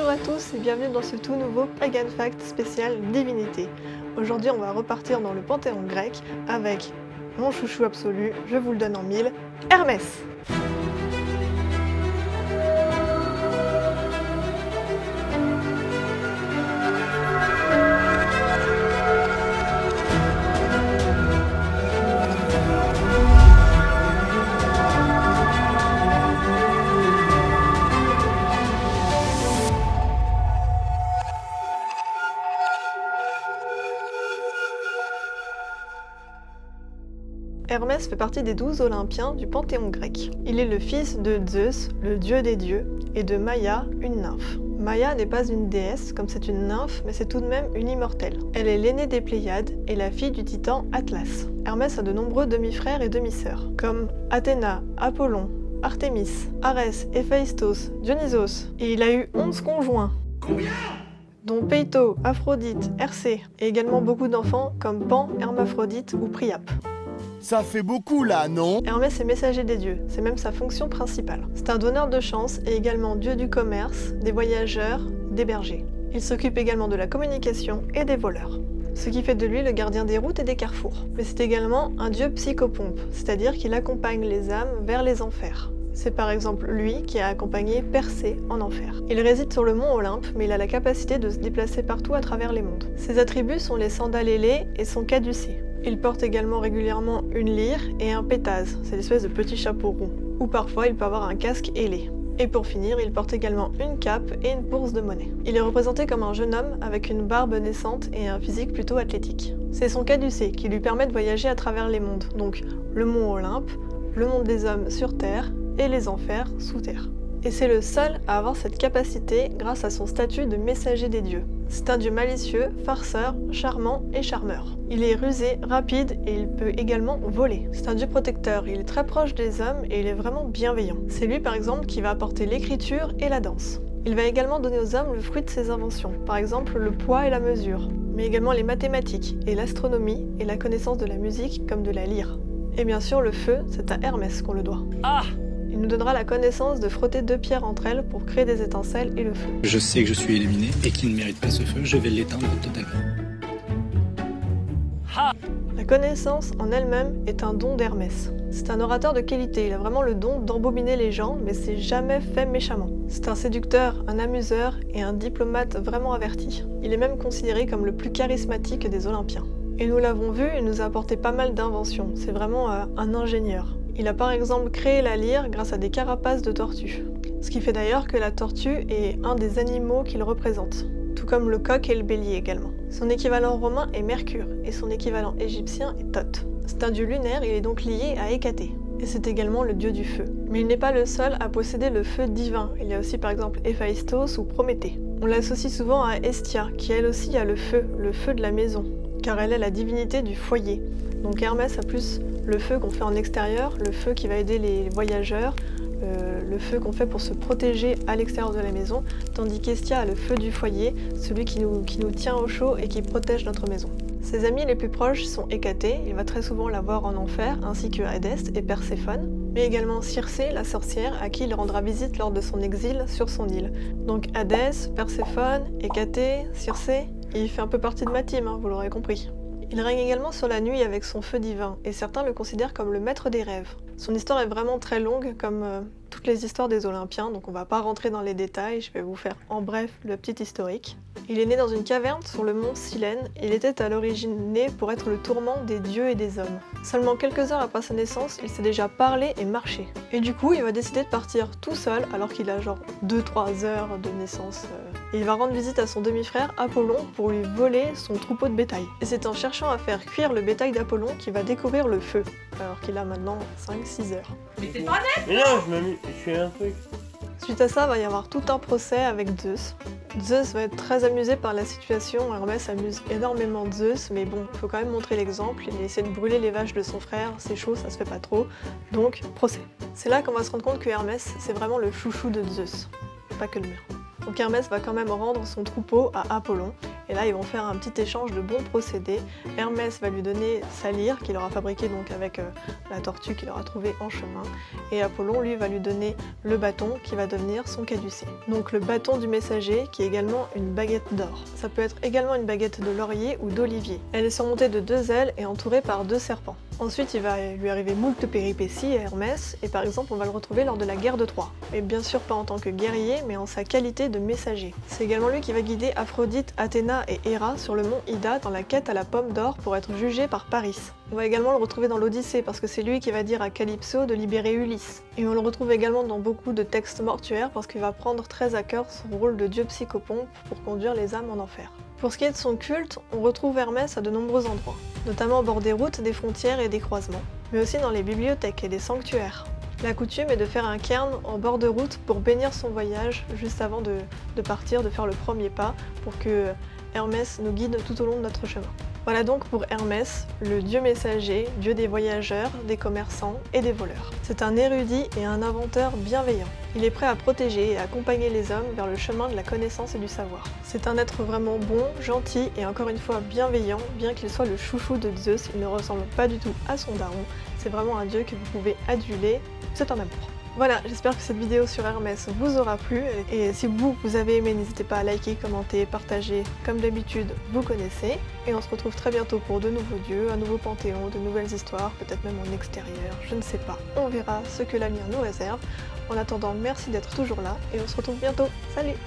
Bonjour à tous et bienvenue dans ce tout nouveau Pagan Fact spécial Divinité. Aujourd'hui on va repartir dans le panthéon grec avec mon chouchou absolu, je vous le donne en mille, Hermès. Hermès fait partie des 12 Olympiens du panthéon grec. Il est le fils de Zeus, le dieu des dieux, et de Maia, une nymphe. Maia n'est pas une déesse, comme c'est une nymphe, mais c'est tout de même une immortelle. Elle est l'aînée des Pléiades et la fille du titan Atlas. Hermès a de nombreux demi-frères et demi-sœurs, comme Athéna, Apollon, Artémis, Arès, Héphaïstos, Dionysos. Et il a eu 11 conjoints. Combien ? Dont Peito, Aphrodite, Hercé, et également beaucoup d'enfants comme Pan, Hermaphrodite ou Priape. Ça fait beaucoup là, non? Hermès est messager des dieux, c'est même sa fonction principale. C'est un donneur de chance et également dieu du commerce, des voyageurs, des bergers. Il s'occupe également de la communication et des voleurs. Ce qui fait de lui le gardien des routes et des carrefours. Mais c'est également un dieu psychopompe, c'est-à-dire qu'il accompagne les âmes vers les enfers. C'est par exemple lui qui a accompagné Persée en enfer. Il réside sur le mont Olympe, mais il a la capacité de se déplacer partout à travers les mondes. Ses attributs sont les sandales ailées et son caducée. Il porte également régulièrement une lyre et un pétase, c'est l'espèce de petit chapeau rond. Ou parfois il peut avoir un casque ailé. Et pour finir, il porte également une cape et une bourse de monnaie. Il est représenté comme un jeune homme avec une barbe naissante et un physique plutôt athlétique. C'est son caducée qui lui permet de voyager à travers les mondes, donc le mont Olympe, le monde des hommes sur Terre et les enfers sous terre. Et c'est le seul à avoir cette capacité grâce à son statut de messager des dieux. C'est un dieu malicieux, farceur, charmant et charmeur. Il est rusé, rapide et il peut également voler. C'est un dieu protecteur, il est très proche des hommes et il est vraiment bienveillant. C'est lui par exemple qui va apporter l'écriture et la danse. Il va également donner aux hommes le fruit de ses inventions, par exemple le poids et la mesure, mais également les mathématiques et l'astronomie et la connaissance de la musique comme de la lyre. Et bien sûr le feu, c'est à Hermès qu'on le doit. Ah! Il nous donnera la connaissance de frotter deux pierres entre elles pour créer des étincelles et le feu. Je sais que je suis éliminé et qu'il ne mérite pas ce feu, je vais l'éteindre totalement. Ha! La connaissance en elle-même est un don d'Hermès. C'est un orateur de qualité, il a vraiment le don d'embobiner les gens, mais c'est jamais fait méchamment. C'est un séducteur, un amuseur et un diplomate vraiment averti. Il est même considéré comme le plus charismatique des Olympiens. Et nous l'avons vu, il nous a apporté pas mal d'inventions, c'est vraiment un ingénieur. Il a par exemple créé la lyre grâce à des carapaces de tortues. Ce qui fait d'ailleurs que la tortue est un des animaux qu'il représente, tout comme le coq et le bélier également. Son équivalent romain est Mercure et son équivalent égyptien est Thoth. C'est un dieu lunaire, il est donc lié à Hécaté. Et c'est également le dieu du feu. Mais il n'est pas le seul à posséder le feu divin. Il y a aussi par exemple Héphaïstos ou Prométhée. On l'associe souvent à Hestia, qui elle aussi a le feu de la maison, car elle est la divinité du foyer. Donc Hermès a plus le feu qu'on fait en extérieur, le feu qui va aider les voyageurs, le feu qu'on fait pour se protéger à l'extérieur de la maison, tandis qu'Hestia a le feu du foyer, celui qui nous tient au chaud et qui protège notre maison. Ses amis les plus proches sont Hécaté, il va très souvent la voir en enfer, ainsi que Hadès et Perséphone, mais également Circé, la sorcière, à qui il rendra visite lors de son exil sur son île. Donc Hadès, Perséphone, Hécaté, Circé, il fait un peu partie de ma team, hein, vous l'aurez compris. Il règne également sur la nuit avec son feu divin, et certains le considèrent comme le maître des rêves. Son histoire est vraiment très longue, comme toutes les histoires des Olympiens, donc on va pas rentrer dans les détails, je vais vous faire en bref le petit historique. Il est né dans une caverne sur le mont Silène, il était à l'origine né pour être le tourment des dieux et des hommes. Seulement quelques heures après sa naissance, il sait déjà parler et marcher. Et du coup, il va décider de partir tout seul, alors qu'il a genre 2-3 heures de naissance. Et il va rendre visite à son demi-frère Apollon pour lui voler son troupeau de bétail. Et c'est en cherchant à faire cuire le bétail d'Apollon qu'il va découvrir le feu, alors qu'il a maintenant 5-6 heures. Mais t'es pas net! Mais non, je fais un truc. Suite à ça, il va y avoir tout un procès avec Zeus. Zeus va être très amusé par la situation, Hermès amuse énormément Zeus, mais bon, il faut quand même montrer l'exemple, il essaie de brûler les vaches de son frère, c'est chaud, ça se fait pas trop, donc procès. C'est là qu'on va se rendre compte que Hermès, c'est vraiment le chouchou de Zeus, pas que le mien. Donc Hermès va quand même rendre son troupeau à Apollon, Et là, ils vont faire un petit échange de bons procédés. Hermès va lui donner sa lyre qu'il aura fabriquée donc avec la tortue qu'il aura trouvée en chemin. Et Apollon, lui, va lui donner le bâton qui va devenir son caducée. Donc le bâton du messager qui est également une baguette d'or. Ça peut être également une baguette de laurier ou d'olivier. Elle est surmontée de 2 ailes et entourée par 2 serpents. Ensuite, il va lui arriver moult péripéties à Hermès, et par exemple, on va le retrouver lors de la guerre de Troie. Et bien sûr pas en tant que guerrier, mais en sa qualité de messager. C'est également lui qui va guider Aphrodite, Athéna et Héra sur le mont Ida dans la quête à la pomme d'or pour être jugé par Paris. On va également le retrouver dans l'Odyssée, parce que c'est lui qui va dire à Calypso de libérer Ulysse. Et on le retrouve également dans beaucoup de textes mortuaires, parce qu'il va prendre très à cœur son rôle de dieu psychopompe pour conduire les âmes en enfer. Pour ce qui est de son culte, on retrouve Hermès à de nombreux endroits, notamment au bord des routes, des frontières et des croisements, mais aussi dans les bibliothèques et des sanctuaires. La coutume est de faire un cairn en bord de route pour bénir son voyage juste avant de partir, de faire le premier pas, pour que Hermès nous guide tout au long de notre chemin. Voilà donc pour Hermès, le dieu messager, dieu des voyageurs, des commerçants et des voleurs. C'est un érudit et un inventeur bienveillant. Il est prêt à protéger et à accompagner les hommes vers le chemin de la connaissance et du savoir. C'est un être vraiment bon, gentil et encore une fois bienveillant, bien qu'il soit le chouchou de Zeus, il ne ressemble pas du tout à son daron. C'est vraiment un dieu que vous pouvez aduler, c'est un amour. Voilà, j'espère que cette vidéo sur Hermès vous aura plu, et si vous avez aimé, n'hésitez pas à liker, commenter, partager, comme d'habitude, vous connaissez. Et on se retrouve très bientôt pour de nouveaux dieux, un nouveau panthéon, de nouvelles histoires, peut-être même en extérieur, je ne sais pas. On verra ce que l'avenir nous réserve. En attendant, merci d'être toujours là, et on se retrouve bientôt. Salut!